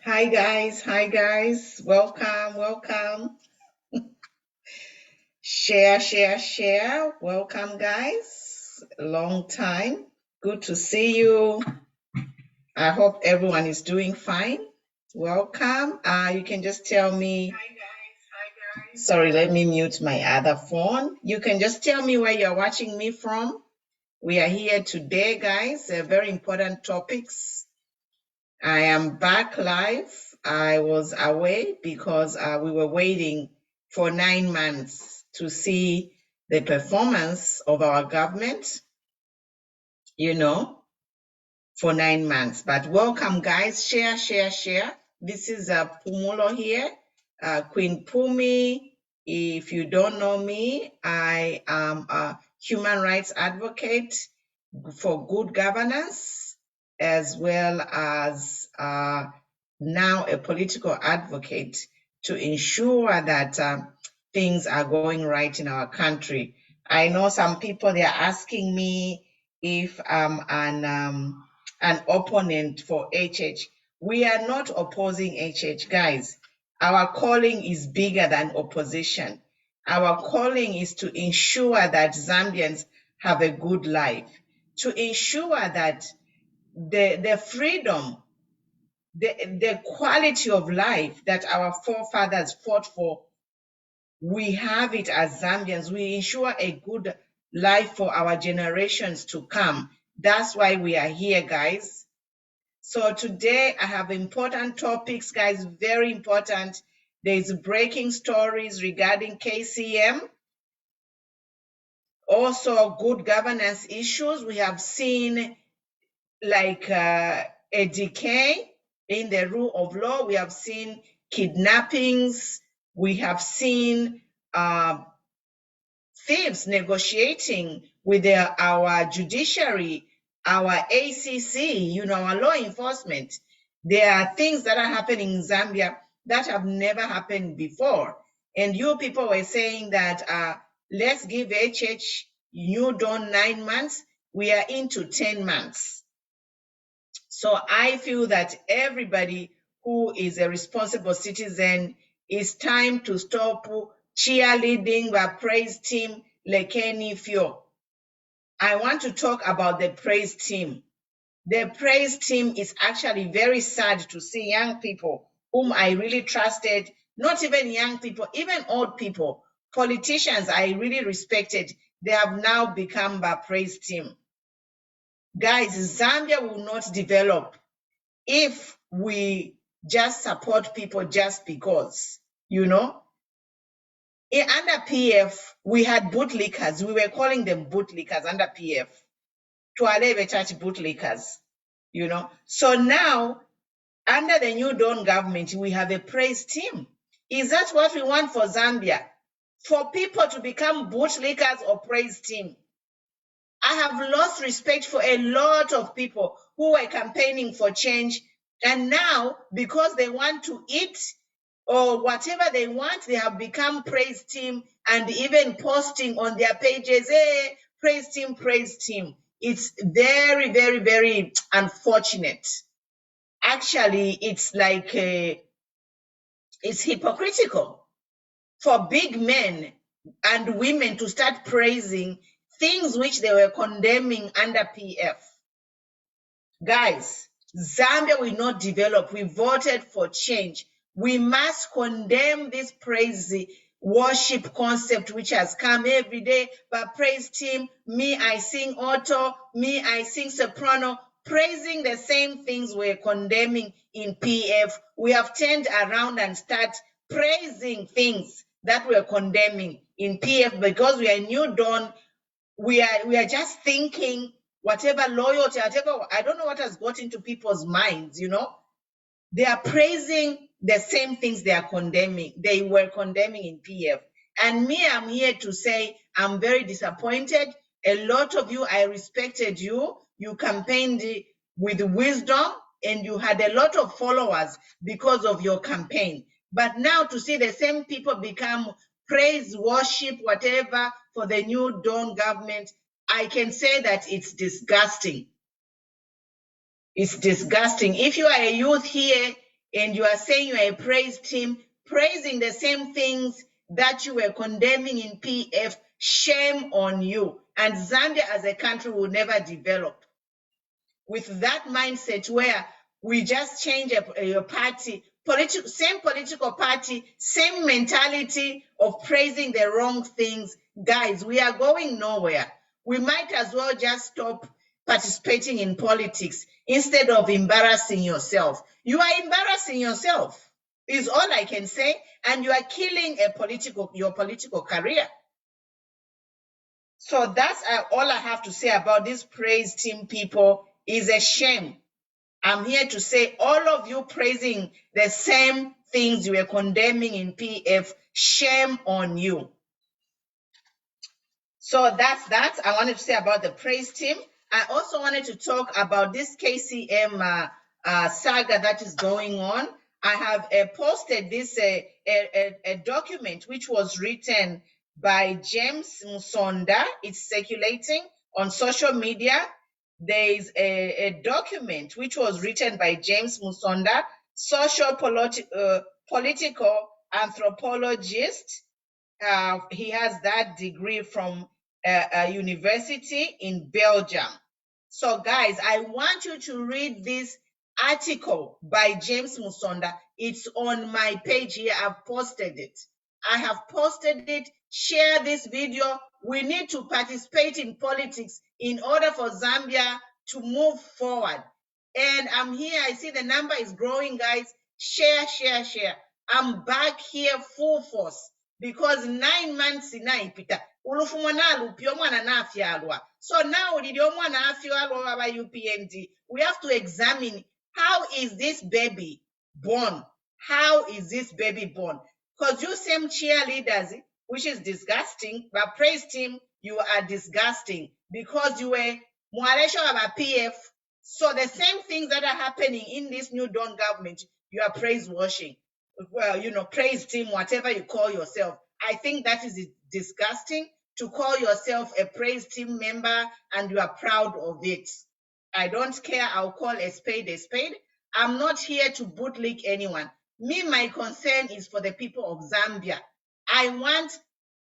Hi guys, welcome. Share. Welcome, guys. Long time. Good to see you. I hope everyone is doing fine. Welcome. You can just tell me. Sorry, let me mute my other phone. You can just tell me where you're watching me from. We are here today, guys. Very important topics. I am back live. I was away because we were waiting for 9 months to see the performance of our government, for 9 months. But welcome, guys. Share. This is Pumulo here, Queen Pumi. If you don't know me, I am a human rights advocate for good governance, as well as now a political advocate to ensure that things are going right in our country. I know some people, they are asking me if I'm an opponent for HH. We are not opposing HH, guys. Our calling is bigger than opposition. Our calling is to ensure that Zambians have a good life, to ensure that the freedom, the quality of life that our forefathers fought for, we have it as Zambians. We ensure a good life for our generations to come. That's why we are here, guys. So today I have important topics, guys, very important. There's breaking stories regarding KCM. Also good governance issues. We have seen like a decay in the rule of law. We have seen kidnappings. We have seen thieves negotiating with our judiciary, our ACC, our law enforcement. There are things that are happening in Zambia that have never happened before. And you people were saying that let's give HH NewDaw 9 months. We are into 10 months. So I feel that everybody who is a responsible citizen, it's time to stop cheerleading the praise team Lekeni Fio. I want to talk about the praise team. The praise team is actually very sad to see young people whom I really trusted, not even young people, even old people, politicians I really respected, they have now become the praise team. Guys, Zambia will not develop if we just support people just because, Under PF, we had bootlickers. We were calling them bootlickers under PF. Tualebe church bootlickers, So now, under the New Dawn government, we have a praise team. Is that what we want for Zambia? For people to become bootlickers or praise team? I have lost respect for a lot of people who were campaigning for change, and now because they want to eat or whatever they want, they have become praise team and even posting on their pages, hey, praise team. It's very, very, very unfortunate. Actually, it's like it's hypocritical for big men and women to start praising things which they were condemning under PF. Guys, Zambia will not develop. We voted for change. We must condemn this praise worship concept which has come every day. But praise team, me, I sing alto, me, I sing soprano, praising the same things we're condemning in PF. We have turned around and start praising things that we're condemning in PF because we are New Dawn. We are just thinking whatever loyalty, whatever, I don't know what has got into people's minds, They are praising the same things they are condemning. They were condemning in PF. And me, I'm here to say I'm very disappointed. A lot of you, I respected you. You campaigned with wisdom and you had a lot of followers because of your campaign. But now to see the same people become praise, worship, whatever, for the New Dawn government, I can say that it's disgusting. It's disgusting. If you are a youth here, and you are saying you are a praise team, praising the same things that you were condemning in PF. Shame on you. And Zambia as a country will never develop with that mindset where we just change a party, same political party, same mentality of praising the wrong things. Guys, we are going nowhere. We might as well just stop participating in politics instead of embarrassing yourself. You are embarrassing yourself, is all I can say, and you are killing your political career. So that's all I have to say about this praise team people. Is a shame. I'm here to say all of you praising the same things you were condemning in PF, shame on you. So that's that I wanted to say about the praise team. I also wanted to talk about this KCM saga that is going on. I have posted this a document which was written by James Musonda. It's circulating on social media. There is a document which was written by James Musonda, political anthropologist. He has that degree from a university in Belgium. So guys, I want you to read this article by James Musonda. It's on my page here. I've posted it. I have posted it. Share this video. We need to participate in politics in order for Zambia to move forward. And I'm here. I see the number is growing, guys. Share, share, share. I'm back here full force because 9 months inaipita ulufumwana lupio mwana nafyalwa. So now lidio mwana afyalwa by UPND. We have to examine how is this baby born? How is this baby born? Because you same cheerleaders, which is disgusting, but praise team, you are disgusting because you were Mwalesha of a PF. So the same things that are happening in this new Dawn government, you are praise washing. Well, you know, praise team, whatever you call yourself. I think that is disgusting to call yourself a praise team member and you are proud of it. I don't care. I'll call a spade a spade. I'm not here to bootlick anyone. Me, my concern is for the people of Zambia. I want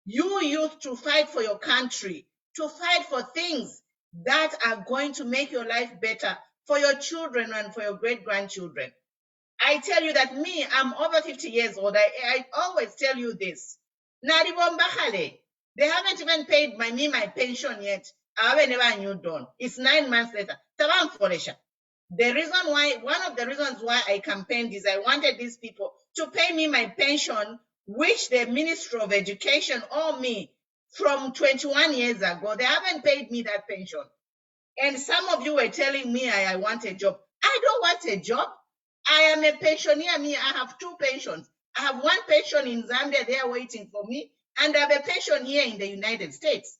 you youth to fight for your country, to fight for things that are going to make your life better for your children and for your great-grandchildren. I tell you that me, I'm over 50 years old. I always tell you this. They haven't even paid my pension yet. I haven't never knew done. It's 9 months later. The reason why, one of the reasons why I campaigned is I wanted these people to pay me my pension, which the Ministry of Education owed me from 21 years ago. They haven't paid me that pension. And some of you were telling me I want a job. I don't want a job. I am a pensioner. Me, I have 2 pensions. I have 1 pension in Zambia. They are waiting for me. And I have a pension here in the United States.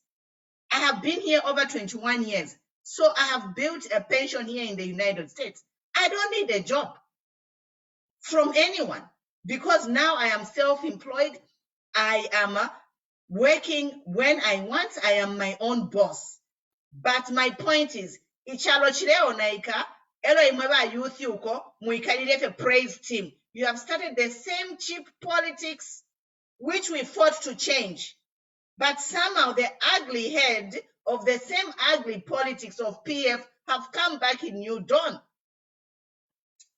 I have been here over 21 years. So I have built a pension here in the United States. I don't need a job from anyone because now I am self-employed. I am working when I want. I am my own boss. But my point is, ichalo chileo naika, elo imweba youth yuko, muikalilefe praise team. You have started the same cheap politics which we fought to change. But somehow the ugly head of the same ugly politics of PF have come back in New Dawn.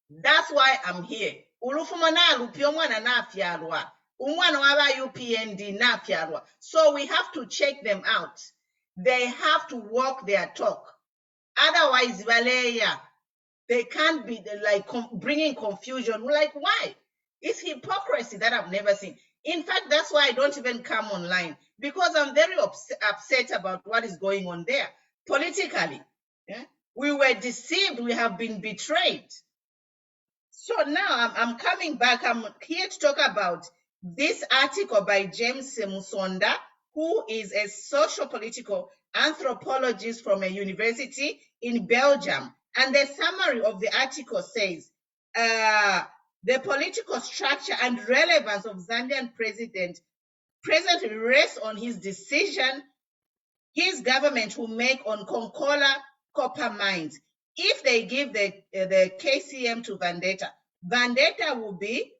That's why I'm here. Ulufumana lupio mwana nafyalwa. Umwana waba UPND nafyalwa. So we have to check them out. They have to walk their talk. Otherwise, Valeria, they can't be like bringing confusion. Like, why? It's hypocrisy that I've never seen. In fact, that's why I don't even come online because I'm very upset about what is going on there politically. Yeah? We were deceived. We have been betrayed. So now I'm coming back. I'm here to talk about this article by James Musonda, who is a socio-political anthropologist from a university in Belgium. And the summary of the article says, the political structure and relevance of Zambian president presently rests on his decision his government will make on Konkola copper mines if they give the KCM to Vendetta. Vendetta will be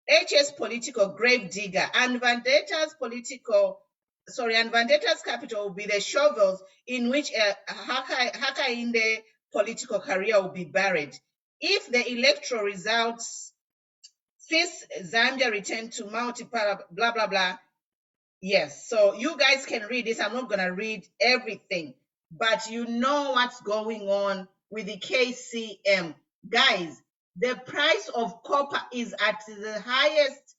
HS political grave digger, and Vendetta's capital will be the shovels in which Hakainde political career will be buried. If the electoral results sees Zambia return to multipolar, blah, blah, blah. Yes, so you guys can read this. I'm not going to read everything, but you know what's going on with the KCM. Guys, the price of copper is at the highest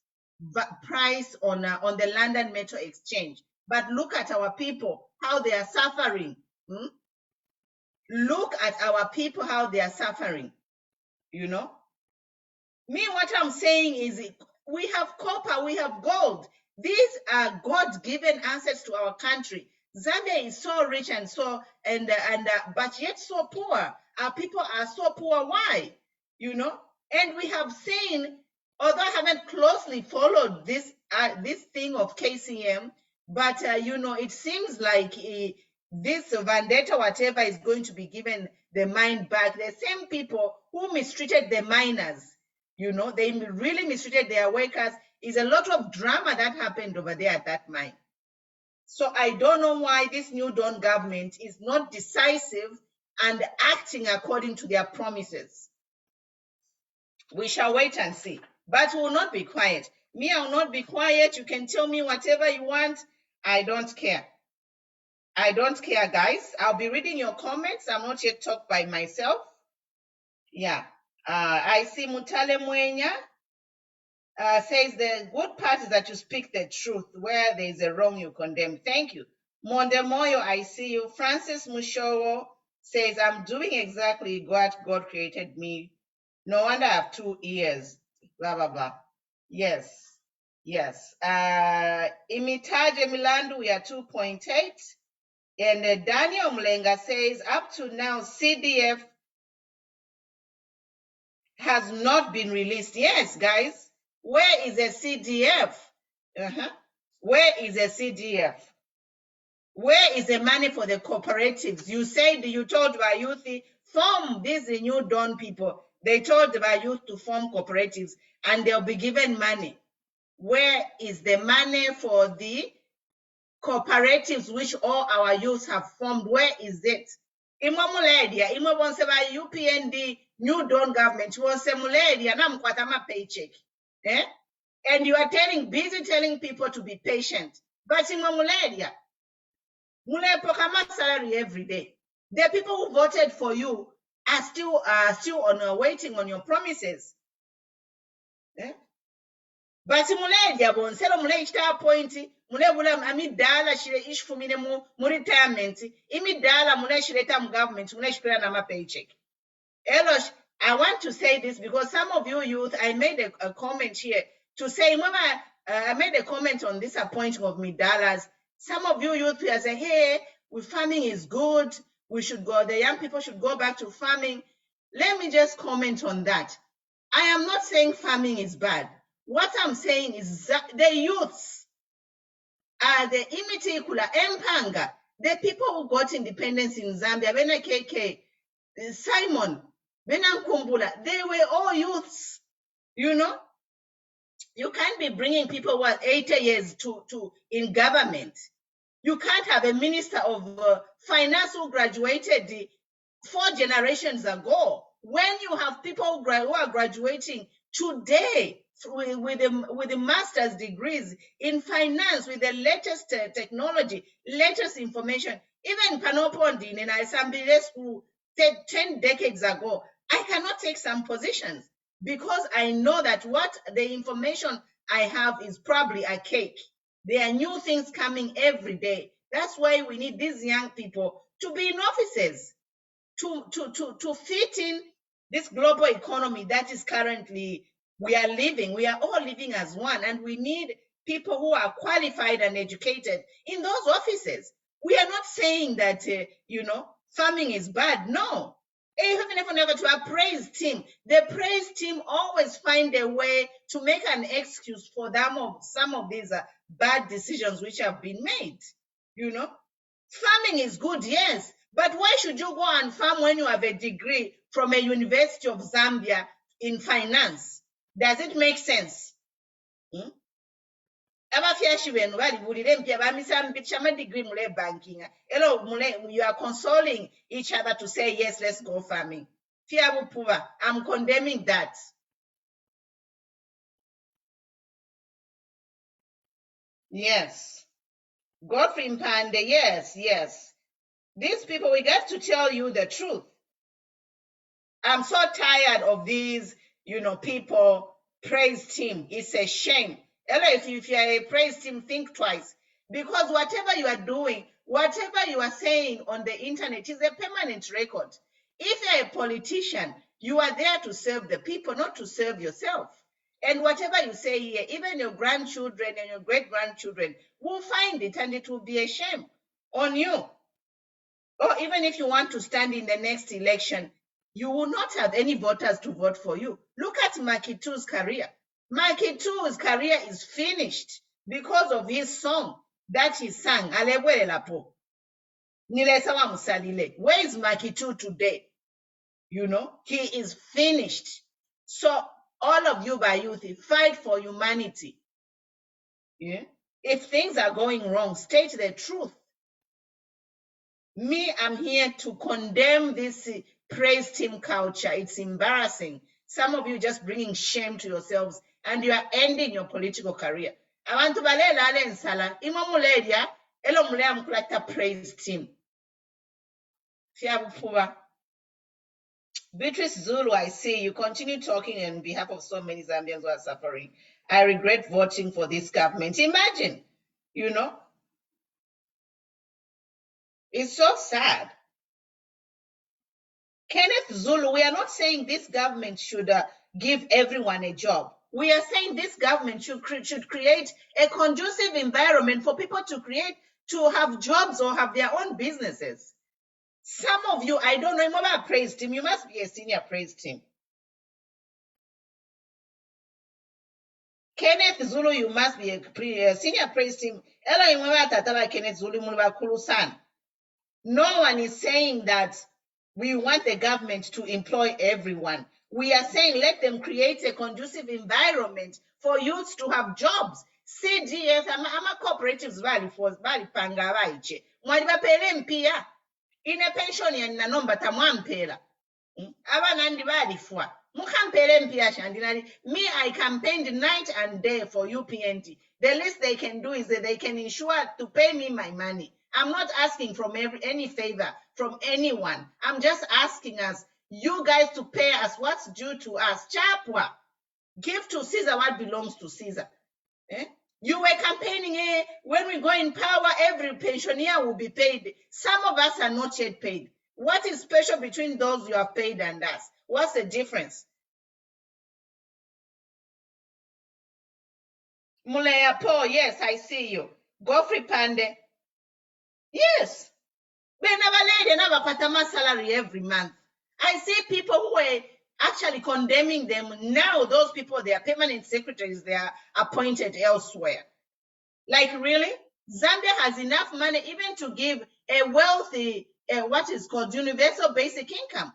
price on the London Metal Exchange. But look at our people, how they are suffering. Look at our people, how they are suffering, you know. Me, what I'm saying is we have copper, we have gold. These are God-given assets to our country. Zambia is so rich and but yet so poor. Our people are so poor. Why? You know, and we have seen, although I haven't closely followed this thing of KCM, but you know, it seems like this vendetta, whatever, is going to be given the mine back. The same people who mistreated the miners. You know, they really mistreated their workers. Is a lot of drama that happened over there at that mine. So I don't know why this NewDaw government is not decisive and acting according to their promises. We shall wait and see. But we will not be quiet. Me, I will not be quiet. You can tell me whatever you want. I don't care. I don't care, guys. I'll be reading your comments. I'm not yet talked by myself. Yeah. I see Mutale Mwenya says the good part is that you speak the truth. Where there is a wrong, you condemn. Thank you. Monde Moyo, I see you. Francis Mushowo says, I'm doing exactly what God created me. No wonder I have 2 ears. Blah, blah, blah. Yes. Yes. Imitaje Milandu, we are 2.8. And Daniel Mlenga says, up to now, CDF has not been released. Yes, guys. Where is a CDF? Where is a CDF? Where is the money for the cooperatives? You said, you told our youth, form these NewDaw people. They told our youth to form cooperatives and they'll be given money. Where is the money for the cooperatives which all our youths have formed? Where is it? Imamuladia, Imabonseba UPND NewDaw government was a muladia namkwatama paycheck. And you are busy telling people to be patient. But Imamuladia, mulepokama salary every day. The people who voted for you are still on waiting on your promises. But muledia bonselo mulechita point mulebula amidala shire ishfumine mu retirement imidala muleshireta mu government muleshipira na ma paycheck. Elosh, I want to say this because some of you youth, I made a comment here to say, Mama, I made a comment on this appointing of Midalas. Some of you youth are saying, hey, farming is good. We should go, the young people should go back to farming. Let me just comment on that. I am not saying farming is bad. What I'm saying is that the youths are the imitikula, empanga, the people who got independence in Zambia, Bena KK, Simon, Bena Kumbula, they were all youths, you know. You can't be bringing people who are 80 years to in government. You can't have a minister of finance who graduated 4 generations ago. When you have people who are graduating today with the master's degrees in finance, with the latest technology, latest information, even Panopondin in Assembly School 10 decades ago, I cannot take some positions because I know that what the information I have is probably a cake. There are new things coming every day. That's why we need these young people to be in offices, to fit in this global economy that is currently we are living. We are all living as one, and we need people who are qualified and educated in those offices. We are not saying that, you know, farming is bad. No. Even if we never to a praise team, the praise team always find a way to make an excuse for them of some of these bad decisions which have been made. You know, farming is good, yes, but why should you go and farm when you have a degree from a University of Zambia in finance. Does it make sense? Degree banking. You are consoling each other to say yes, let's go farming. I'm condemning that. Yes. Godfrey Mpande, yes. These people, we got to tell you the truth. I'm so tired of these, people praise team. It's a shame. If you're a praise team, think twice. Because whatever you are doing, whatever you are saying on the internet is a permanent record. If you're a politician, you are there to serve the people, not to serve yourself. And whatever you say here, even your grandchildren and your great-grandchildren will find it, and it will be a shame on you. Or even if you want to stand in the next election, you will not have any voters to vote for you. Look at Makitu's career. Makitu's career is finished because of his song that he sang, Alebwele Lapo. Nilesawa Musalile. Where is Makitu today? He is finished. So all of you by youth, fight for humanity. Yeah? If things are going wrong, state the truth. Me, I'm here to condemn this praise team culture. It's embarrassing. Some of you just bringing shame to yourselves, and you are ending your political career. Abantu balela nsala imamuledia elo mulea mkulata praise team. Beatrice Zulu, I see you continue talking on behalf of so many Zambians who are suffering. I regret voting for this government. Imagine, it's so sad. Kenneth Zulu, we are not saying this government should give everyone a job. We are saying this government should create a conducive environment for people to have jobs or have their own businesses. Some of you, I don't know, I'm about praise team. You must be a senior praise team. Kenneth Zulu, you must be a senior praise team. Kenneth Zulu, no one is saying that we want the government to employ everyone. We are saying let them create a conducive environment for youths to have jobs. CDS, I'm a cooperatives value for value pangavaiche. Mwaliba pele mpia. Ine pension ya nanomba tamwampela. Abanandi bali fwa. Mukampele mpia shandinari. Me, I campaigned night and day for UPNT. The least they can do is that they can ensure to pay me my money. I'm not asking from any favor from anyone. I'm just asking us, you guys, to pay us what's due to us. Chapwa. Give to Caesar what belongs to Caesar. You were campaigning, when we go in power, every pensioner will be paid. Some of us are not yet paid. What is special between those you have paid and us? What's the difference? Mulea Paul, yes, I see you. Godfrey Pande. Yes. They never pay my salary every month. I see people who were actually condemning them. Now those people, they are permanent secretaries, they are appointed elsewhere. Like, really? Zambia has enough money even to give a wealthy, what is called universal basic income.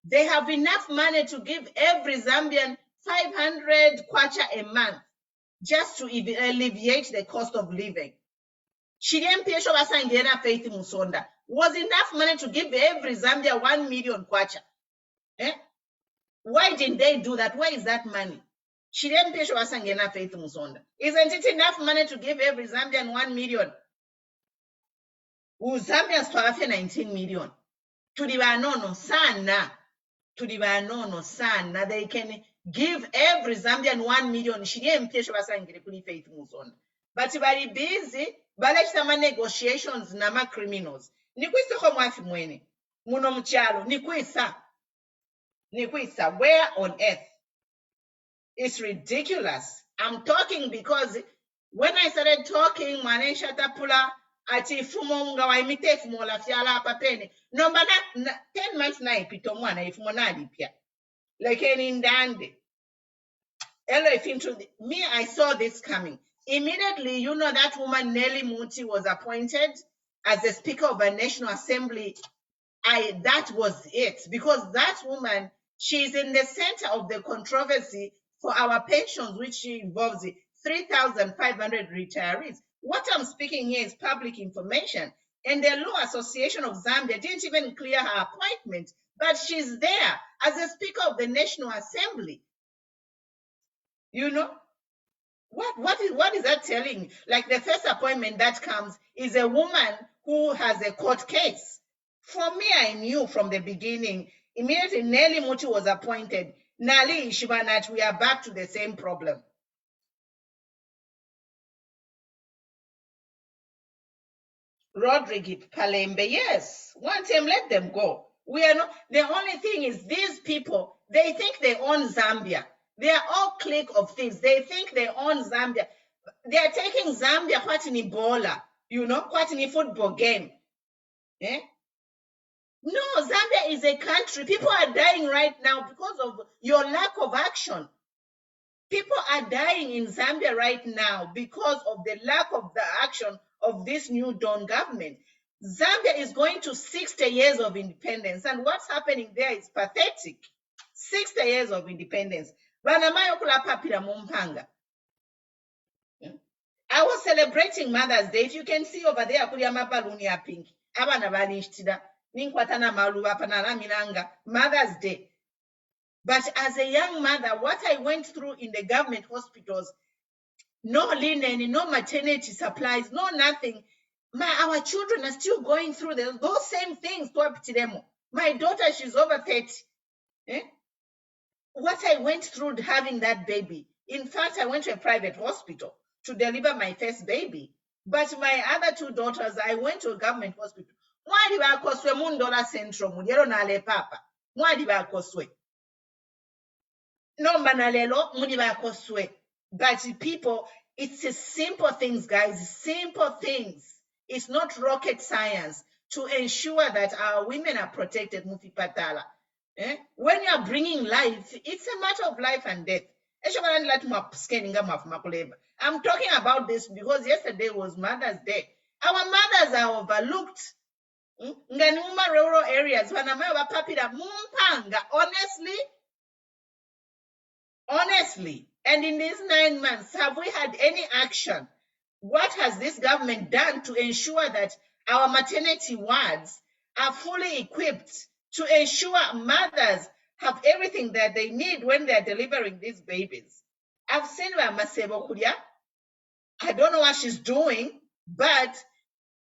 They have enough money to give every Zambian 500 kwacha a month just to alleviate the cost of living. Faith Musonda was enough money to give every Zambia 1 million kwacha. Why didn't they do that? Where is that money? Faith Musonda. Isn't it enough money to give every Zambian 1 million? Zambians to 19 million. To the Banono sana. They can give every Zambian 1 million. Faith Musonda. But very busy. Balechitama negotiations nama criminals. Nikwisa kwa mwafi mwene. Muno mchalo. Nikwisa. Where on earth? It's ridiculous. I'm talking because when I started talking, mwane shatapula ati fumo mga waimite fumo la fiala apapene. No, but 10 months na ipito mwana ifumo na alipia. Like any ndande. Me, I saw this coming. Immediately, that woman, Nelly Muti, was appointed as the Speaker of the National Assembly. That was it. Because that woman, She's in the center of the controversy for our pensions, which involves 3,500 retirees. What I'm speaking here is public information. And the Law Association of Zambia didn't even clear her appointment, but she's there as a Speaker of the National Assembly. You know, what is that telling? Like the first appointment that comes is a woman who has a court case. For me, I knew from the beginning, immediately Nelly Muti was appointed. Nali Ishibanat, we are back to the same problem. Rodrigue Palembe, yes. One time, let them go. We are not. The only thing is, these people, they think they own Zambia. They are all clique of thieves. They think they own Zambia. They are taking Zambia what in Ebola, you know, what in a football game. Eh? No, Zambia is a country. People are dying right now because of your lack of action. People are dying in Zambia right now because of the lack of the action of this new Dawn government. Zambia is going to 60 years of independence, and what's happening there is pathetic. 60 years of independence. I was celebrating Mother's Day. If you can see over there, pink. Mother's Day. But as a young mother, what I went through in the government hospitals, no linen, no maternity supplies, no nothing. Our children are still going through those same things. My daughter, she's over 30. Eh? What I went through having that baby. In fact, I went to a private hospital to deliver my first baby. But my other two daughters, I went to a government hospital. No manalelo muni. But people, it's a simple things, guys. Simple things. It's not rocket science to ensure that our women are protected. Mufipatala. Eh? When you are bringing life, it's a matter of life and death. I'm talking about this because yesterday was Mother's Day. Our mothers are overlooked. Nganuma rural areas, honestly, and in these 9 months, have we had any action? What has this government done to ensure that our maternity wards are fully equipped to ensure mothers have everything that they need when they're delivering these babies? I've seen Masebo Kuria. I don't know what she's doing, but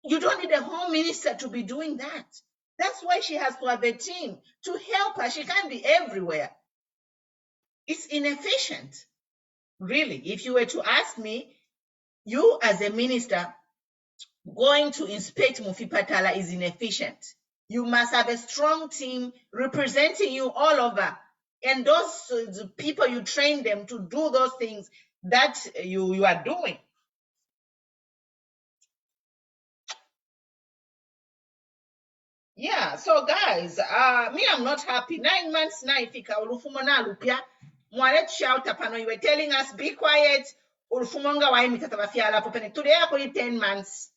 you don't need a home minister to be doing that. That's why she has to have a team to help her. She can't be everywhere. It's inefficient. Really, if you were to ask me, you as a minister going to inspect Mufipatala is inefficient. You must have a strong team representing you all over. And those people, you train them to do those things that you are doing. Yeah, so guys, me, I'm not happy. 9 months now, ifika ulufumona lupia. Mwalet shout apano, you were telling us, be quiet. Ulufumonga wa imi tatabafia popene. Today, I 10 months.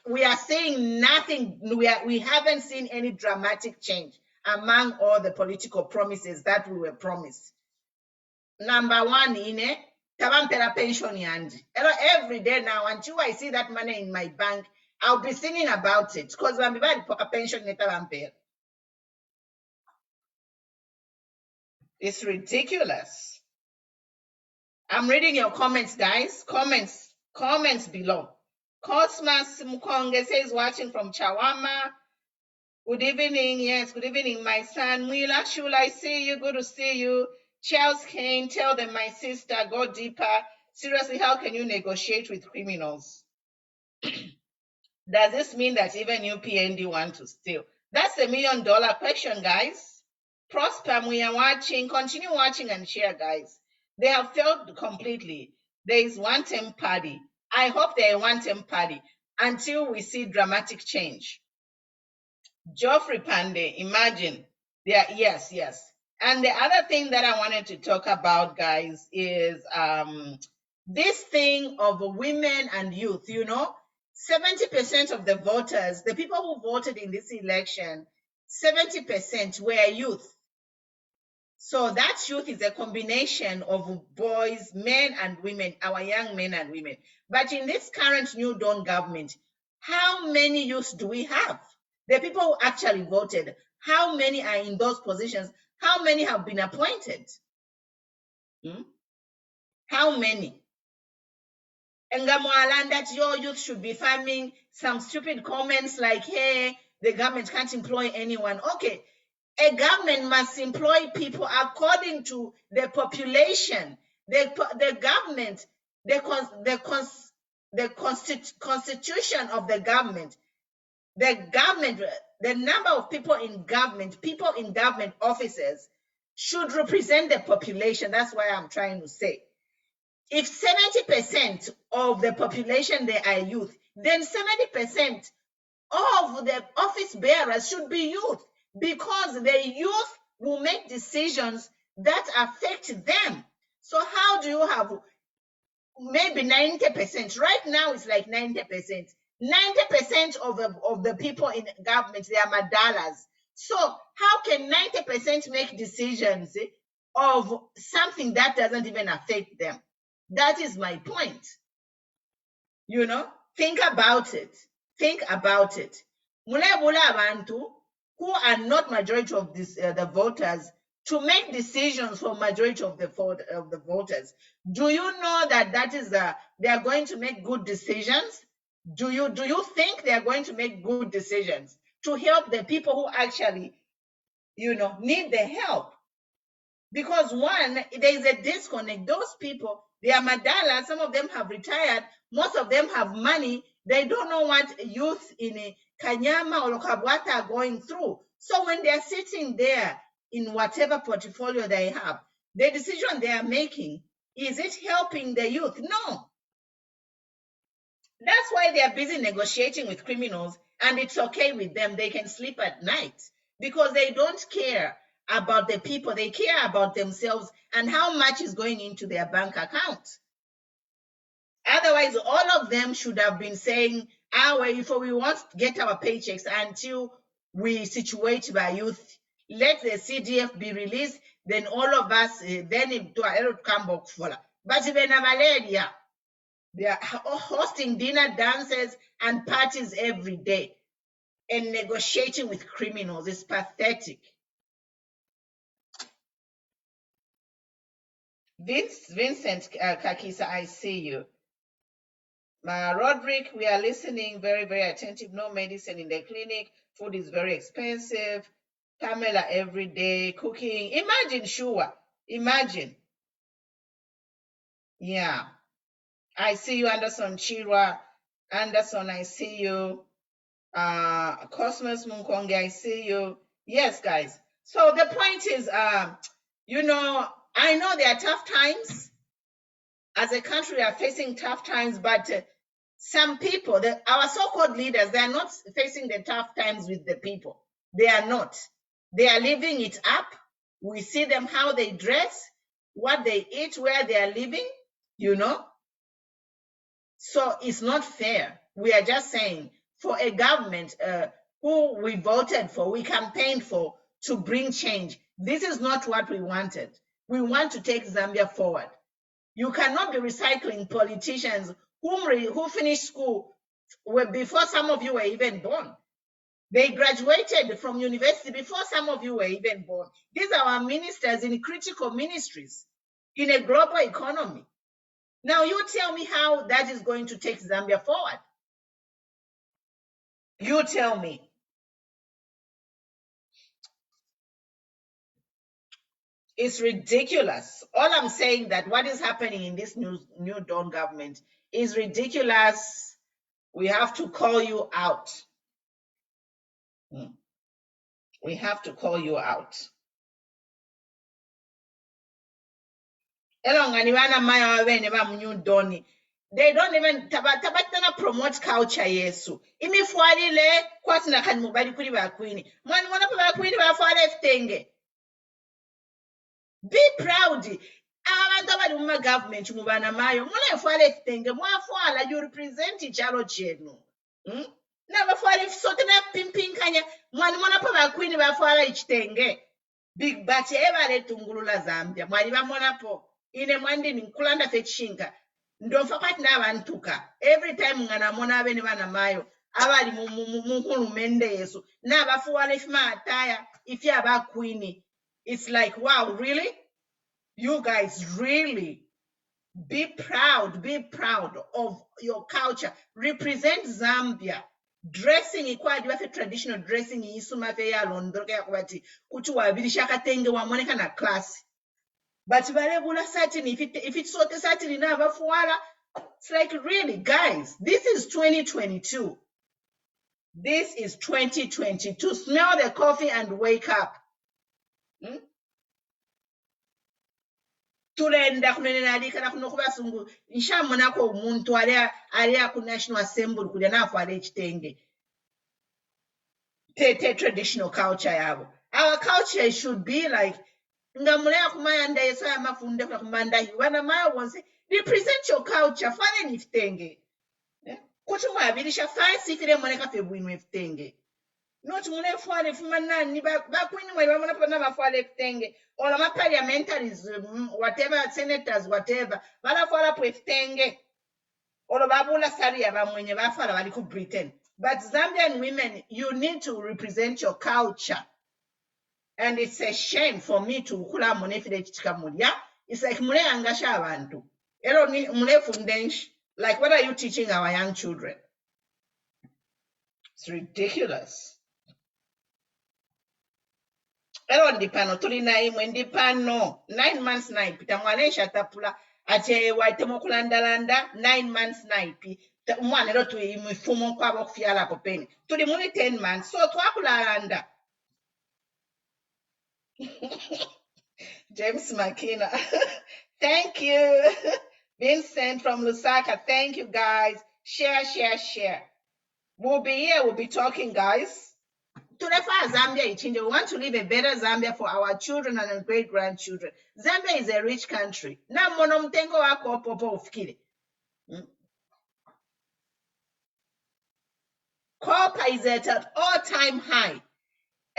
We are saying nothing. We haven't seen any dramatic change among all the political promises that we were promised. Number one, tabampera pension yandi. Every day now, until I see that money in my bank, I'll be singing about it because when we buy a pension, it's ridiculous. I'm reading your comments, guys. Comments below. Cosmas Mukonge says watching from Chawama. Good evening. Yes, good evening, my son. Mwila, should I see you? Good to see you. Charles Kane, tell them my sister, go deeper. Seriously, how can you negotiate with criminals? Does this mean that even you PND want to steal? That's $1 million question, guys. Prosper, we are watching. Continue watching and share, guys. They have failed completely. There is one-term party. I hope they're a one-term party until we see dramatic change. Geoffrey Pandey, imagine. Yes. And the other thing that I wanted to talk about, guys, is this thing of women and youth. 70% of the voters, the people who voted in this election, 70% were youth. So that youth is a combination of boys, men and women, our young men and women. But in this current New Dawn government, how many youths do we have? The people who actually voted, how many are in those positions? How many have been appointed? How many? Engamwalan that your youth should be farming, some stupid comments like, hey, the government can't employ anyone. Okay, a government must employ people according to the population. The government, the constitution of the government, the number of people in government offices should represent the population. That's why I'm trying to say. If 70% of the population they are youth, then 70% of the office bearers should be youth, because the youth will make decisions that affect them. So how do you have maybe 90%? Right now it's like 90%. 90% of the people in government, they are madalas. So how can 90% make decisions of something that doesn't even affect them? That is my point. You know, think about it. Think about it. Mulebula abantu who are not majority of the voters to make decisions for majority of the voters. Do you know that is they are going to make good decisions? Do you think they are going to make good decisions to help the people who actually, need the help? Because one, there is a disconnect. Those people, they are madala. Some of them have retired. Most of them have money. They don't know what youth in Kanyama or Kabwata are going through. So when they're sitting there in whatever portfolio they have, the decision they are making, is it helping the youth? No. That's why they are busy negotiating with criminals, and it's okay with them. They can sleep at night because they don't care about the people. They care about themselves and how much is going into their bank account. Otherwise, all of them should have been saying, if we want to get our paychecks until we situate by youth, let the CDF be released, then all of us, then into a come back for. But even malaria, they are hosting dinner, dances, and parties every day and negotiating with criminals. It's pathetic. Vincent Kakisa, I see you. Roderick, we are listening, very, very attentive. No medicine in the clinic. Food is very expensive. Pamela every day, cooking. Imagine, Shua. Imagine. Yeah. I see you, Anderson Chirwa. Anderson, I see you. Cosmos Munkonge, I see you. Yes, guys. So the point is, I know there are tough times. As a country, we are facing tough times, but some people, our so-called leaders, they are not facing the tough times with the people. They are not. They are living it up. We see them, how they dress, what they eat, where they are living, So it's not fair. We are just saying, for a government who we voted for, we campaigned for, to bring change, this is not what we wanted. We want to take Zambia forward. You cannot be recycling politicians who finished school before some of you were even born. They graduated from university before some of you were even born. These are our ministers in critical ministries in a global economy. Now you tell me how that is going to take Zambia forward. You tell me. It's ridiculous. All I'm saying that what is happening in this new Dawn government is ridiculous. We have to call you out. We have to call you out. They don't even tabatana promote culture yesu. Imifwalile kwatina kan mubali kuri bakwini. Mwana pa bakwini bafwala ftenge. Be proud. Abantu abali mu government mubana mayo muna efwala ftenge mwafwala, you represent ichalo chenu. Na bafwala ifsotena pimpinkanya mwana pa bakwini bafwala ichitenge. big bati ebale tungulula Zambia mwali bamonapo ine mwandi nkulanda fechinga ndonfa kwati nabantuka every time ngana mona abene bana mayo abali muhulumende yesu nabafuwala ifima ataya ifi aba queen. It's like, wow, really? You guys really be proud of your culture. Represent Zambia. Dressing equal with traditional dressing isuma fe ya londroke yakwati kuti wabirisha katenge wamoneka na class. But varebula certain if it's so certain ina bafuwala. It's like, really, guys, this is 2022. This is 2022. Smell the coffee and wake up. Tulenda kunenena alikana kuno kubasungu nshamonako omuntu ali ku National Assembly kulya naafala ekitenge traditional culture yabo. Our culture should be like ngamulea kumayanda yeso ya mafunde kwa kumanda hiwana maya wonse represent your culture fane nifitenge kuti mwabirisha fancy fire moneka fe bwinwe fitenge not mune fwale fumanani bakwini mwe bamona pona bafwale fitenge or ma parliamentaries whatever senators whatever bala fwala po fitenge or babula sari abamwenye bafala bali ku Britain. But Zambian women, you need to represent your culture. And it's a shame for me to kula monefide chikamulia. It's like mule angasha abantu. Ero ni mule fundensh. Like, what are you teaching our young children? It's ridiculous. Ero ndipano tulina imwe ndipano 9 months naipi tamwanesha tapula ache waitemo kulandalanda 9 months naipi umwana ero tu imifumo kwabo kufyala popeni tuli muni 10 months so twakulalanda. James Makina. Thank you. Vincent from Lusaka. Thank you, guys. Share. We'll be here. We'll be talking, guys. Tulefa Zambia ichinje. We want to leave a better Zambia for our children and our great-grandchildren. Zambia is a rich country. Na mono mtengo wako popo ufikiri. Copper is at an all-time high.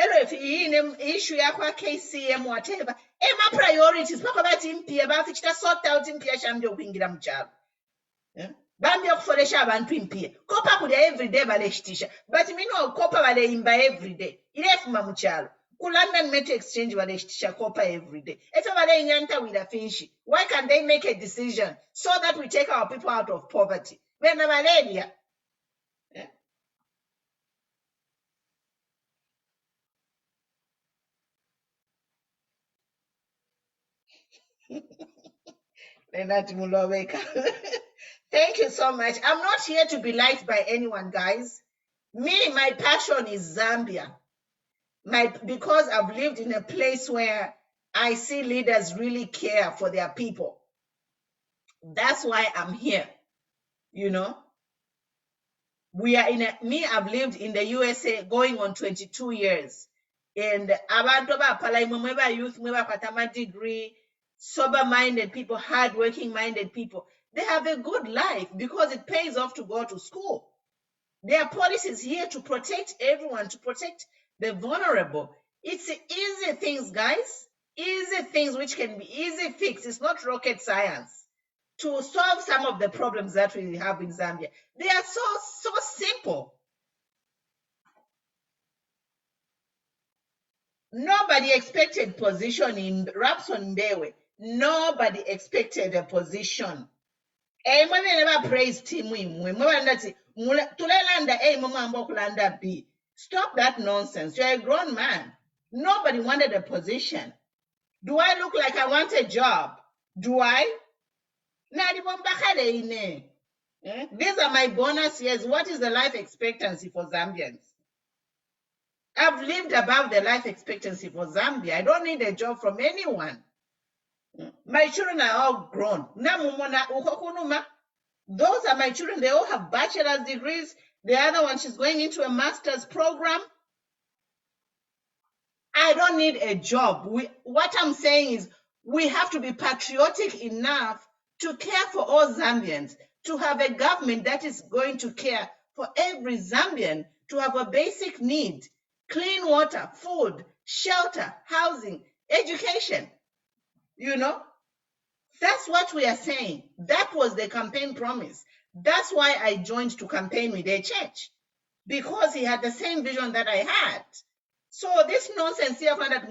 If issue yakwa KCM whatever, my priorities pako bati impia bafichita sort out impia shambyo kuingira mchalo. Bambyo kufolesha abantu impia. Kopa kulia everyday baleshitisha. But mino kopa wale imba everyday. Ilefuma mchalo. Ku London Metal Exchange baleshitisha kopa everyday. Efe wale inyanta wila finshi. Why can't they make a decision so that we take our people out of poverty? Wena malaria. Thank you so much. I'm not here to be liked by anyone, guys. My passion is Zambia. Because I've lived in a place where I see leaders really care for their people. That's why I'm here. You know, I've lived in the USA going on 22 years. And abantu abaphala imwe youth mwe patama degree, sober-minded people, hard-working-minded people, they have a good life because it pays off to go to school. There are policies here to protect everyone, to protect the vulnerable. It's easy things, guys. Easy things which can be easy fixed. It's not rocket science. To solve some of the problems that we have in Zambia. They are so simple. Nobody expected position in Rapson Dewe. Nobody expected a position. Mwe never praised team mwe ndati tulelanda mama kulanda B. Stop that nonsense. You're a grown man. Nobody wanted a position. Do I look like I want a job? Do I? These are my bonus years. What is the life expectancy for Zambians? I've lived above the life expectancy for Zambia. I don't need a job from anyone. My children are all grown. Those are my children. They all have bachelor's degrees. The other one, she's going into a master's program. I don't need a job. What I'm saying is we have to be patriotic enough to care for all Zambians, to have a government that is going to care for every Zambian, to have a basic need, clean water, food, shelter, housing, Education, you know. That's what we are saying. That was the campaign promise. That's why I joined to campaign with a church, because he had the same vision that I had. So this nonsense here, that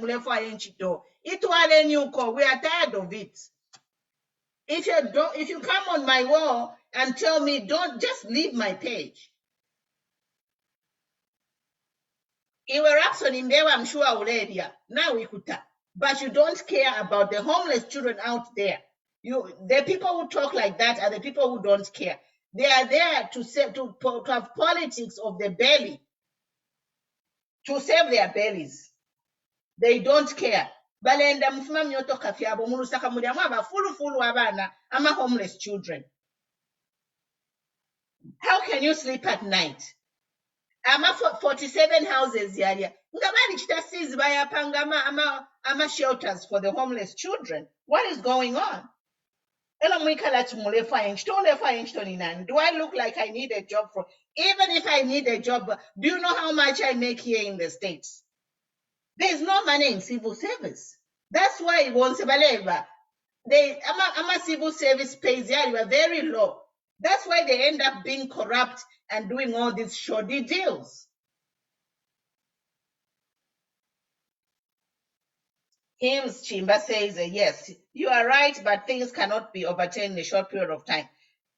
it was a new call. We are tired of it. If you come on my wall and tell me, don't, just leave my page. I'm sure already. Now we could tap. But you don't care about the homeless children out there. The people who talk like that are the people who don't care. They are there to have politics of the belly, to save their bellies. They don't care. Balenda mfuma mnyoto kafyabo mulusaka mulyamu abafulufulu abana ama homeless children. How can you sleep at night? Ama 47 houses yalia. Ngabani chitasizi bayapanga ama shelters for the homeless children. What is going on? Do I look like I need a job for? Even if I need a job, do you know how much I make here in the States? There's no money in civil service. That's why it won't I'm a civil service pays you are very low. That's why they end up being corrupt and doing all these shoddy deals. Hims Chimba says, yes, you are right, but things cannot be overturned in a short period of time.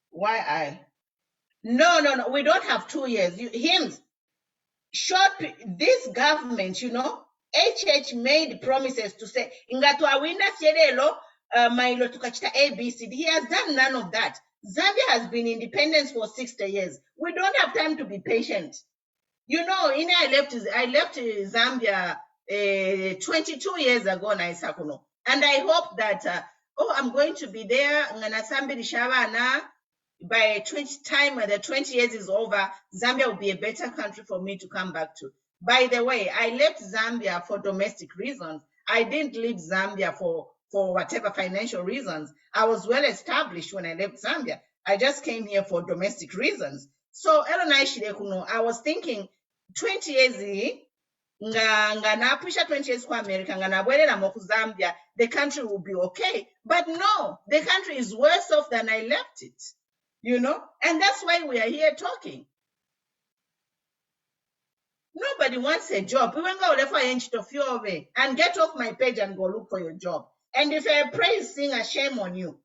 Why No, we don't have 2 years. This government, HH made promises to say, Ingatwawinda Sierelo, Mailo Tukachita ABCD. He has done none of that. Zambia has been independent for 60 years. We don't have time to be patient. I left Zambia 22 years ago, Naisakuno. And I hope that, I'm going to be there. By the 20 years is over, Zambia will be a better country for me to come back to. By the way, I left Zambia for domestic reasons. I didn't leave Zambia for whatever financial reasons. I was well established when I left Zambia. I just came here for domestic reasons. So, I was thinking 20 years, nga 20 years for America, Zambia, the country will be okay. But no, the country is worse off than I left it. And that's why we are here talking. Nobody wants a job. We won't go and get off my page and go look for your job. And if you're a praise singer, shame on you.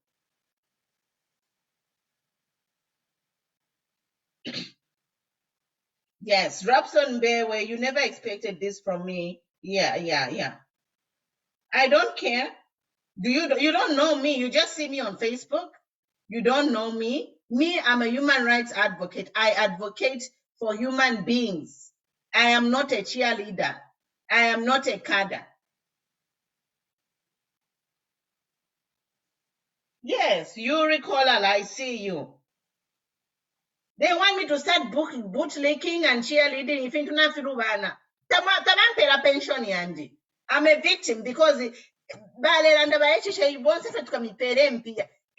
Yes, Robson Bear, where you never expected this from me. Yeah. I don't care. You don't know me. You just see me on Facebook. You don't know me. Me, I'm a human rights advocate. I advocate for human beings. I am not a cheerleader. I am not a cadre. Yes, you recall, I see you. They want me to start bootlicking and cheerleading. If you don't feel taman pension yandi. I'm a victim because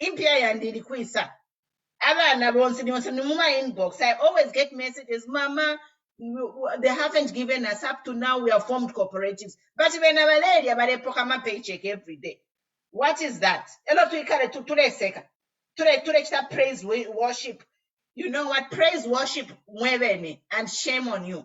impia yandi likwisa. Inbox. I always get messages, Mama, they haven't given us up to now. We have formed cooperatives. But when I'm paycheck every day. What is that? Praise worship. You know what? Praise worship and shame on you.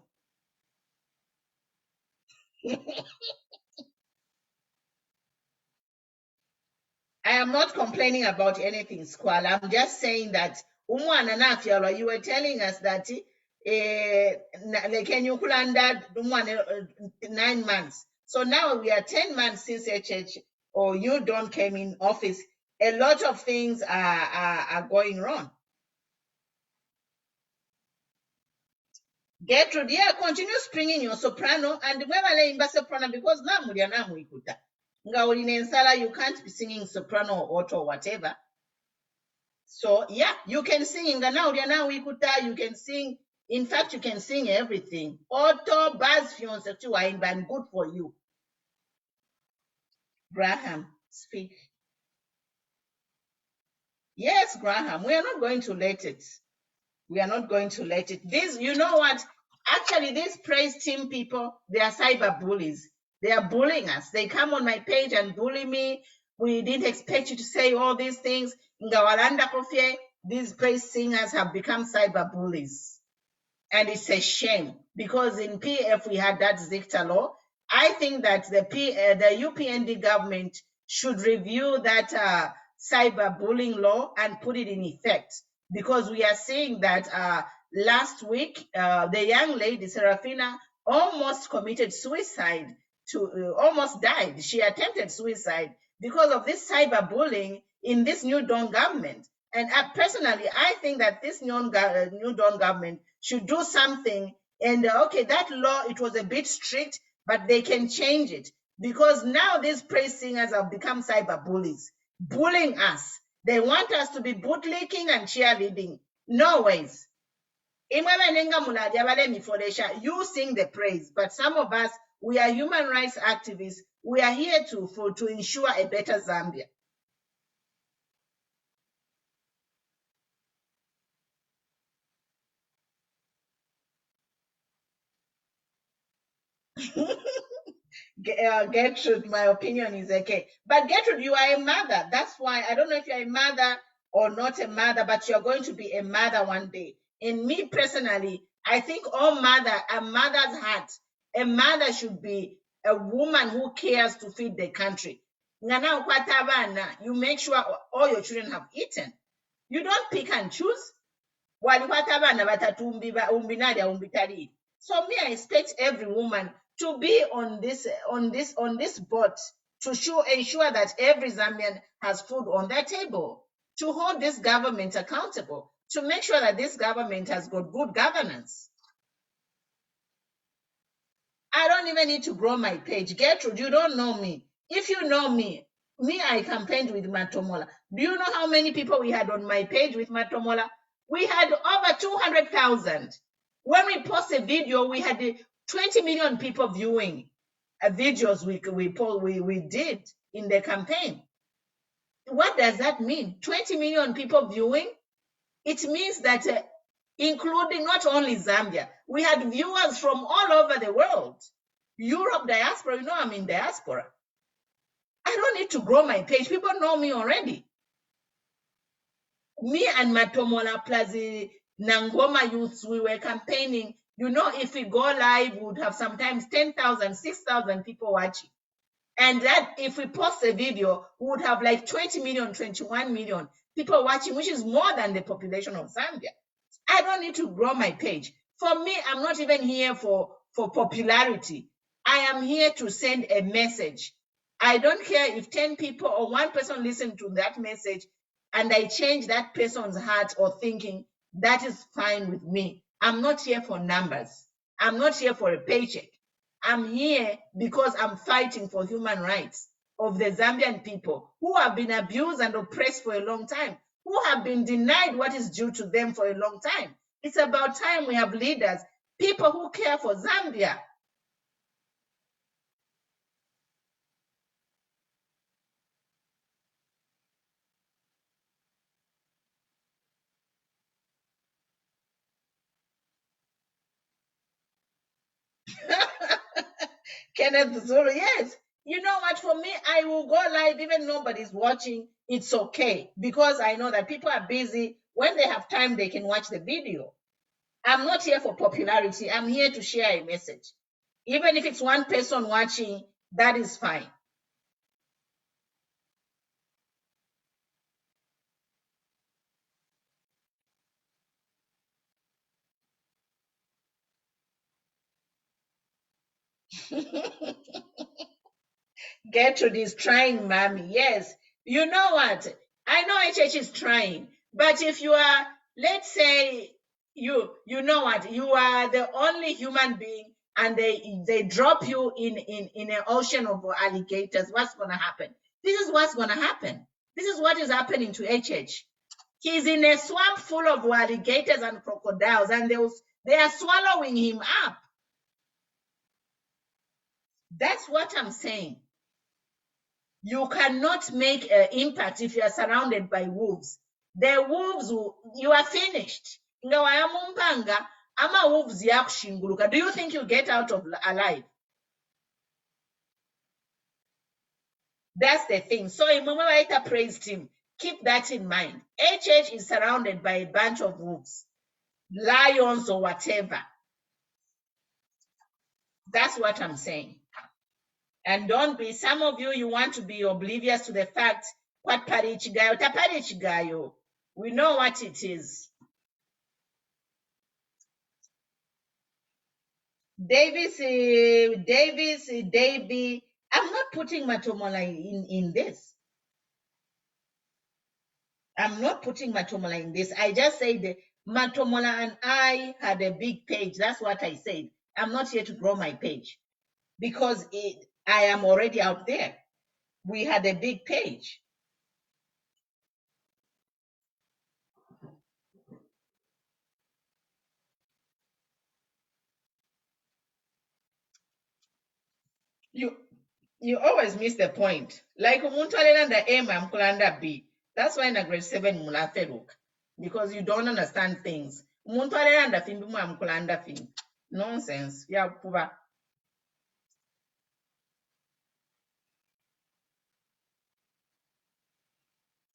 I am not complaining about anything, Squall. I'm just saying that you were telling us that can you 9 months. So now we are 10 months since HH or you don't came in office. A lot of things are going wrong. Gertrude, continue springing your soprano and imba soprano because now ikuta. You can't be singing soprano or alto or whatever. So you can sing you can sing. In fact, you can sing everything. Alto, bass, and good for you. Graham, speak. Yes, Graham, we are not going to let it. We are not going to let it. You know what? Actually, these praise team people, they are cyber bullies. They are bullying us. They come on my page and bully me. We didn't expect you to say all these things. Ngawalanda Kofie, these praise singers have become cyber bullies. And it's a shame because in PF we had that ZICTA law. I think that the UPND government should review that cyber bullying law and put it in effect, because we are seeing that last week the young lady Serafina almost committed suicide, almost died. She attempted suicide because of this cyber bullying in this New Dawn government. And personally, I think that this New Dawn government should do something. And okay, that law, it was a bit strict, but they can change it, because now these praise singers have become cyber bullies, bullying us. They want us to be bootlicking and cheerleading. No ways. You sing the praise, but some of us, we are human rights activists. We are here to ensure a better Zambia. Gertrude, my opinion is okay. But Gertrude, you are a mother. That's why I don't know if you're a mother or not a mother, but you're going to be a mother one day. And me personally, I think a mother's heart, a mother should be a woman who cares to feed the country. You make sure all your children have eaten. You don't pick and choose. So me, I expect every woman to be on this boat to ensure that every Zambian has food on their table, to hold this government accountable, to make sure that this government has got good governance. I don't even need to grow my page. Gertrude, you don't know me. If you know me, I campaigned with Matomola. Do you know how many people we had on my page with Matomola? We had over 200,000. When we post a video, we had 20 million people viewing videos we did in the campaign. What does that mean? 20 million people viewing? It means that including not only Zambia, we had viewers from all over the world. Europe diaspora, you know I'm in diaspora. I don't need to grow my page. People know me already. Me and Matomola plus the Nangoma youths, we were campaigning. You know, if we go live, we would have sometimes 10,000, 6,000 people watching. And that if we post a video, we would have like 20 million, 21 million people watching, which is more than the population of Zambia. I don't need to grow my page. For me, I'm not even here for popularity. I am here to send a message. I don't care if 10 people or one person listen to that message and I change that person's heart or thinking, that is fine with me. I'm not here for numbers. I'm not here for a paycheck. I'm here because I'm fighting for human rights of the Zambian people who have been abused and oppressed for a long time, who have been denied what is due to them for a long time. It's about time we have leaders, people who care for Zambia. Kenneth Zulu, yes. You know what? For me, I will go live even nobody's watching. It's okay because I know that people are busy. When they have time, they can watch the video. I'm not here for popularity. I'm here to share a message. Even if it's one person watching, that is fine. Gertrude is trying, mommy. Yes. You know what? I know HH is trying, but if you are, let's say, you know what? You are the only human being, and they drop you in an ocean of alligators. What's gonna happen? This is what's gonna happen. This is what is happening to HH. He's in a swamp full of alligators and crocodiles, and they are swallowing him up. That's what I'm saying. You cannot make an impact if you are surrounded by wolves. The wolves, you are finished. Ama wolves yakushinguluka. Do you think you get out of alive? That's the thing. So Imamaita praised him. Keep that in mind. HH is surrounded by a bunch of wolves, lions or whatever. That's what I'm saying. And don't be, some of you, you want to be oblivious to the fact what parichigayo, taparichigayo. We know what it is. Davy. I'm not putting Matomola in this. I'm not putting Matomola in this. I just said Matomola and I had a big page. That's what I said. I'm not here to grow my page because I am already out there. We had a big page. You always miss the point. Like umuntu alenda A mamkulanda B. That's why in a grade 7 mulaferuka. Because you don't understand things. Umuntu alenda fimbi mamkulanda fimbi. Nonsense. Yeah, kuba.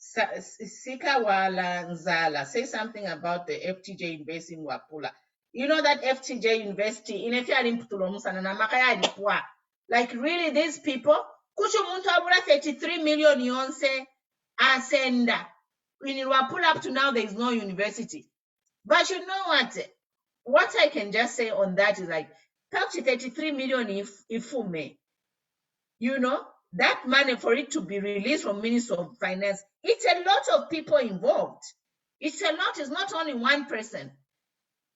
Sika wala nzala. Say something about the FTJ University in Wapula. You know that FTJ University in like really these people kusho muntu abula 33 million yonse asenda. In Wapula up to now there is no university. But you know what I can just say on that is like touch 33 million if me. You know, that money for it to be released from Ministry of Finance, it's a lot of people involved. It's a lot, it's not only one person.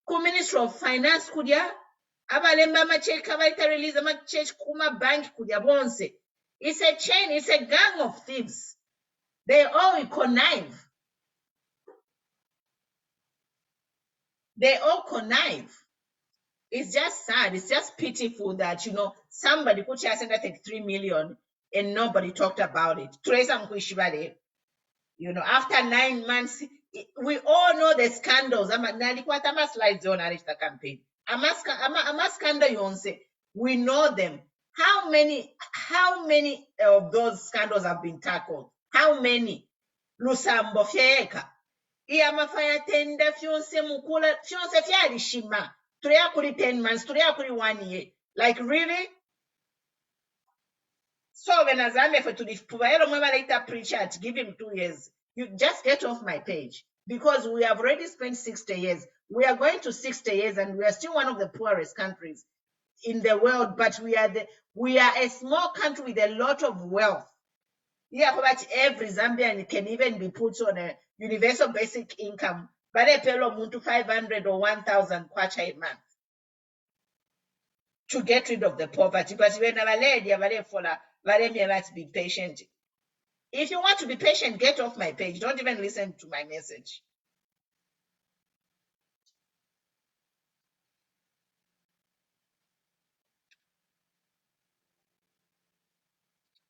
Ministry of Finance kudia, abalemba check kabaita release check kuma bank kudia bonse. It's a chain, it's a gang of thieves. They all connive. They all connive. It's just sad. It's just pitiful that, you know, somebody put your 33 million and nobody talked about it. You know, after 9 months, we all know the scandals. I'm a slides on the campaign. I'm a scandal you say. We know them. How many of those scandals have been tackled? How many? Lusambo fieka. Iyamafanya tenda fyonse mukula fyonse fyalishima. Tulia kuli 10 months, tulia kuli 1 year. Like really? So when Azame for to the Puvaero Mama later preacher to give him 2 years, you just get off my page because we have already spent 60 years. We are going to 60 years and we are still one of the poorest countries in the world, but we are a small country with a lot of wealth. Yeah, but every Zambian can even be put on a universal basic income, but a pelo muntu 500 or 1,000 kwacha a month to get rid of the poverty. But when let's be patient. If you want to be patient, get off my page. Don't even listen to my message.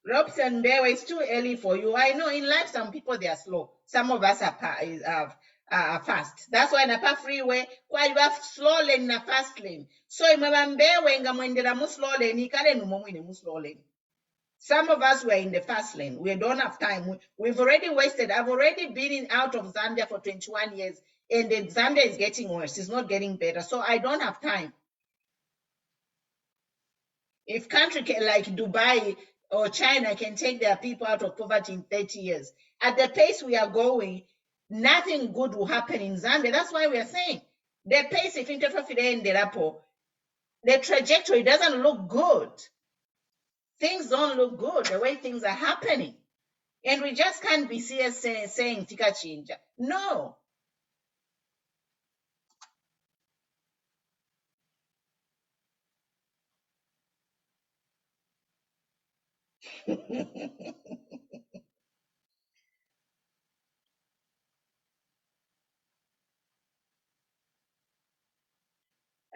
Robson Bewa, it's too early for you. I know in life some people they are slow. Some of us are fast. That's why napa freeway, while you have slow lane na fast lane. So imabambewe ngamwendera mu slow lane, ikale numomwine mu slow lane. Some of us were in the fast lane. We don't have time. We've already wasted. I've already been out of Zambia for 21 years, and Zambia is getting worse. It's not getting better. So I don't have time. If country like Dubai or China can take their people out of poverty in 30 years, at the pace we are going, nothing good will happen in Zambia. That's why we are saying the pace, if the trajectory doesn't look good. Things don't look good the way things are happening. And we just can't be saying tika chinja. No.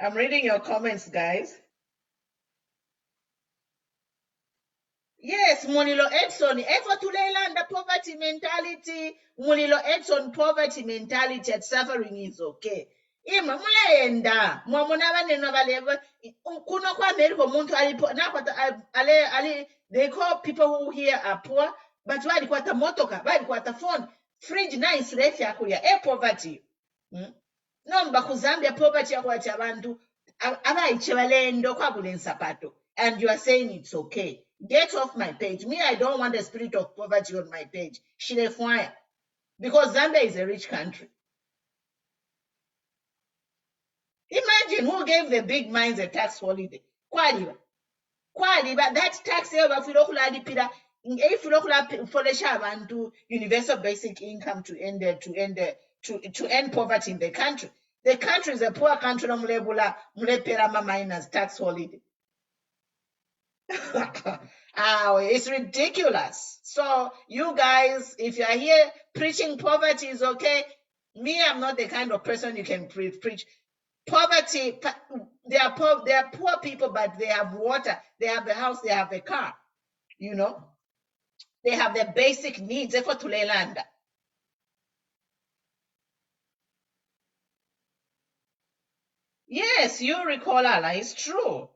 I'm reading your comments, guys. Yes, Mulilo Edson, effort to land the poverty mentality. Mulilo Edson, poverty mentality and suffering is okay. imwe mulayenda mwamuna baneno balebe kuno kwa America umuntu alipo nakwata ali they call people who here are poor but balikwata motoka balikwata phone fridge nice rate yakulya poverty nomba ku Zambia poverty yakwati abantu abayiche balendo kwagula ensapato and you are saying it's okay. Get off my page. Me, I don't want the spirit of poverty on my page. Shirefwaya. Because Zambia is a rich country. Imagine who gave the big minds a tax holiday. Kwaliba. That tax if you look for the shaban to universal basic income to end poverty in the country. The country is a poor country, minus tax holiday. Oh, it's ridiculous. So you guys, if you are here preaching poverty is okay, me, I'm not the kind of person you can preach. Poverty, they are poor people, but they have water, they have the house, they have a car, they have the basic needs. Yes, you recall Allah, it's true.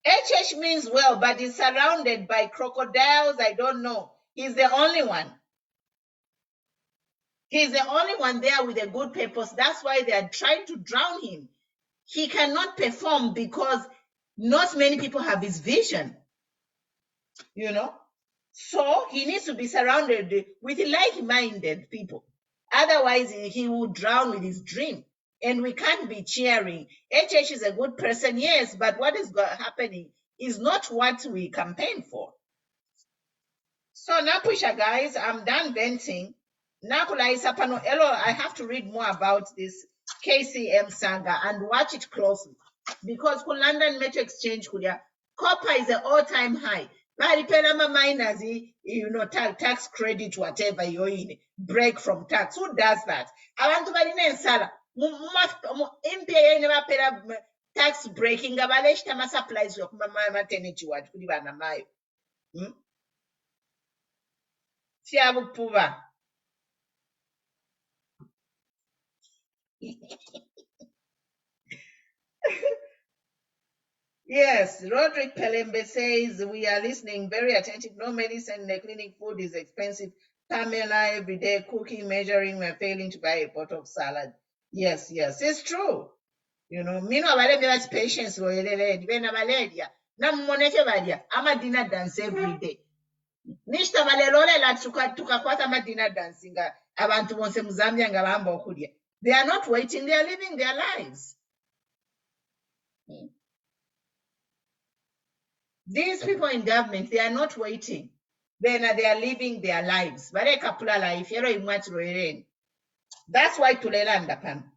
HH means well, but he's surrounded by crocodiles. I don't know. He's the only one. He's the only one there with a good purpose. That's why they are trying to drown him. He cannot perform because not many people have his vision. So he needs to be surrounded with like-minded people. Otherwise, he will drown with his dream. And we can't be cheering. HH is a good person, yes, but what is happening is not what we campaign for. So Napusha, guys, I'm done venting. Nakulaisa Pano Elo, I have to read more about this KCM saga and watch it closely. Because London Metal Exchange, copper is an all-time high. Paripelama miners, tax credit, whatever you're in, break from tax. Who does that? I want to buy in Sala. MPA never paid tax breaking. Gabalesh Tama supplies of my maternity what could you buy? Yes, Roderick Pelembe says we are listening very attentive. No medicine in the clinic, food is expensive. Pamela every day cooking, measuring, we're failing to buy a pot of salad. Yes, it's true. Meanwhile, that's patience. I'm a dinner dance every day. Nishta balelole tukakwata madina dancing abantu bonse muzambia nga bamba okulya. They are not waiting, they are living their lives. These people in government, they are not waiting. They are living their lives. That's why tulela pan.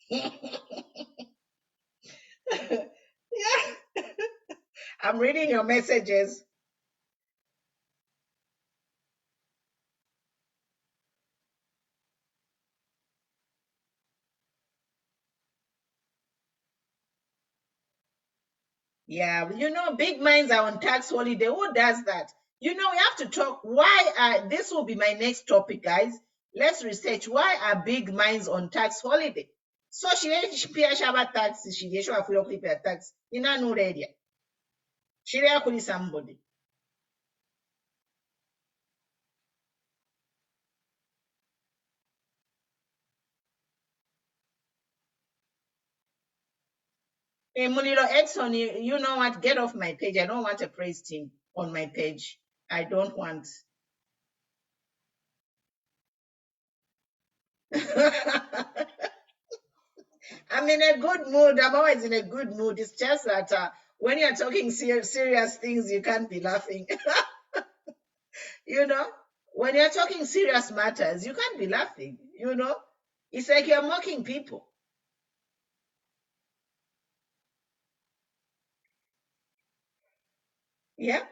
Yeah. I'm reading your messages. Yeah, big minds are on tax holiday. Who does that? We have to talk. Why this will be my next topic, guys. Let's research why are big minds on tax holiday. So she pay shaba tax, she show a full pay tax. In a new area. She could somebody. Hey, Muniro Edson, you know what? Get off my page. I don't want a praise team on my page. I don't want. I'm in a good mood. I'm always in a good mood. It's just that when you're talking serious things, you can't be laughing. When you're talking serious matters, you can't be laughing. It's like you're mocking people. Yeah.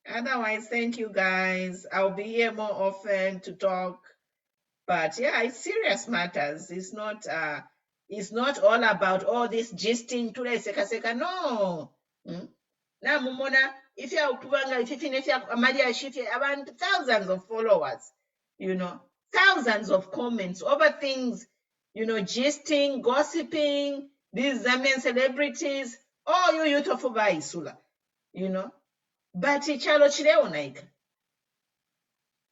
Otherwise, thank you guys. I'll be here more often to talk. But yeah, it's serious matters. It's not It's not all about all this gisting to the seka. No. Now, Mumona, if you are Kubanga, if you finish Amadia Shifi, around thousands of followers, thousands of comments over things, gisting, gossiping, these Zambian celebrities, all you youth of Ubaisula, But Chalo Chileo Naika.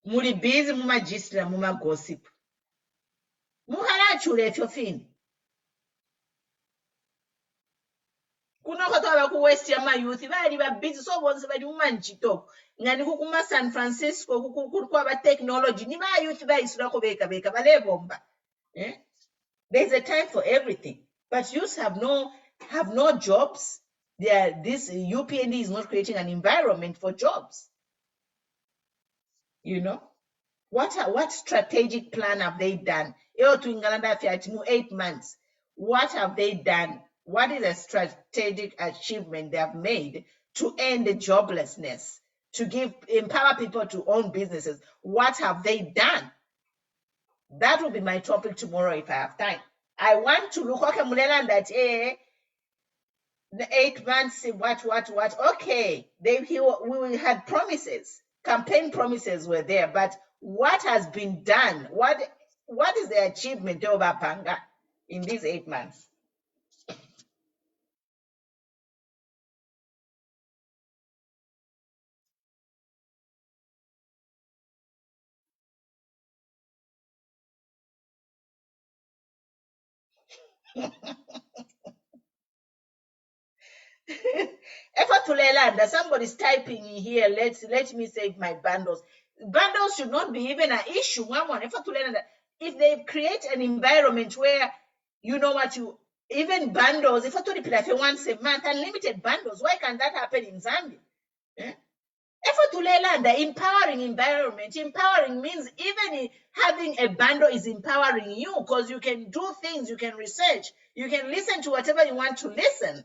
Muri busy muma gistra, muma gossip. Muharachule if you're fin. Kunokotaba ku West Yama youth, bali ba busy so bonse bali mumanchito. Ngani kukuma San Francisco kukuwa ba technology. Ni ba youth ba isura ko beka bale bomba. There's a time for everything. But youth have no jobs. This UPND is not creating an environment for jobs. What strategic plan have they done? 8 months. What have they done? What is a strategic achievement they have made to end the joblessness, to empower people to own businesses? What have they done? That will be my topic tomorrow if I have time. I want to look at Mulela that the 8 months, what? Okay, we had promises, campaign promises were there, but what has been done? What is the achievement of Panga in these 8 months? Somebody's typing in here, let me save my bundles. Bundles should not be even an issue. If they create an environment where even bundles, if I told people once a month, unlimited bundles, why can't that happen in Zambia? The empowering environment. Empowering means even having a bundle is empowering you because you can do things, you can research, you can listen to whatever you want to listen,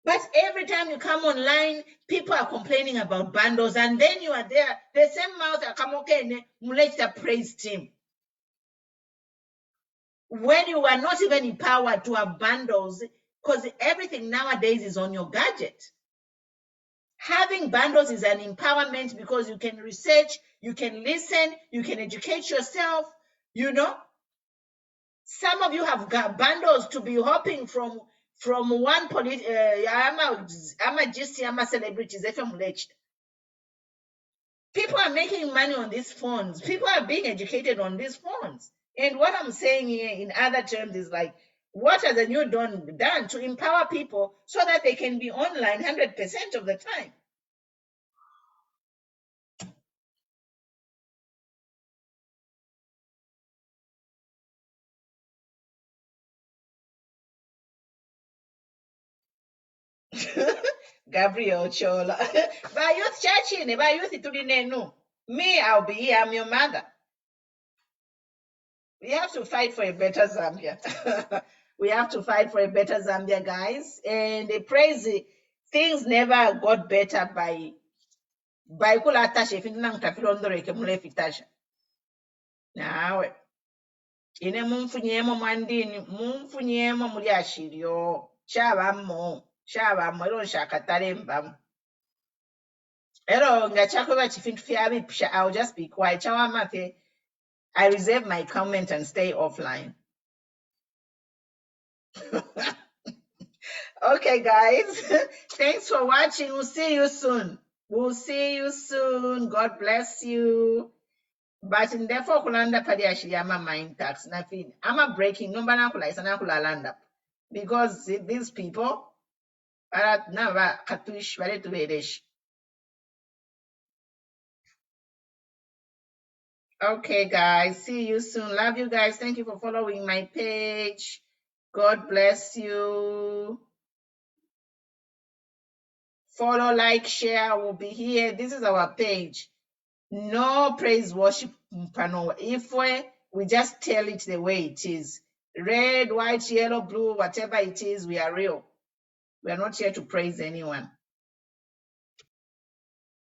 But every time you come online, people are complaining about bundles, and then you are there, the same mouth come okay, muleta praise team. When you are not even empowered to have bundles, because everything nowadays is on your gadget. Having bundles is an empowerment because you can research, you can listen, you can educate yourself, Some of you have got bundles to be hopping from one celebrities. People are making money on these phones. People are being educated on these phones. And what I'm saying here in other terms is like, what has the NewDaw done to empower people so that they can be online 100% of the time? Gabriel Chola. By youth churching, by youth to the me, I'll be here, I'm your mother. We have to fight for a better Zambia. We have to fight for a better Zambia, guys. And the praise, things never got better by kula tasha ifinang tafilondore ke mule fitasha. Nawe. Ine mumfunyemo mwandini, mumfunyemo muli ashirio. Shabamo ero shakatare mbamu. Ero ngachako ba chifintu fiabi pisha, I'll just be quiet. Chawamafe, I reserve my comment and stay offline. Okay, guys. Thanks for watching. We'll see you soon. God bless you. But in therefore kulanda padi ashiyama mind tax na feed. I'm breaking number na kula isana kula landa because these people are never katuish vale to vedesh. Okay, guys. See you soon. Love you guys. Thank you for following my page. God bless you. Follow, like, share. We'll be here. This is our page. No praise worship panel. If we just tell it the way it is. Red, white, yellow, blue, whatever it is, we are real. We are not here to praise anyone.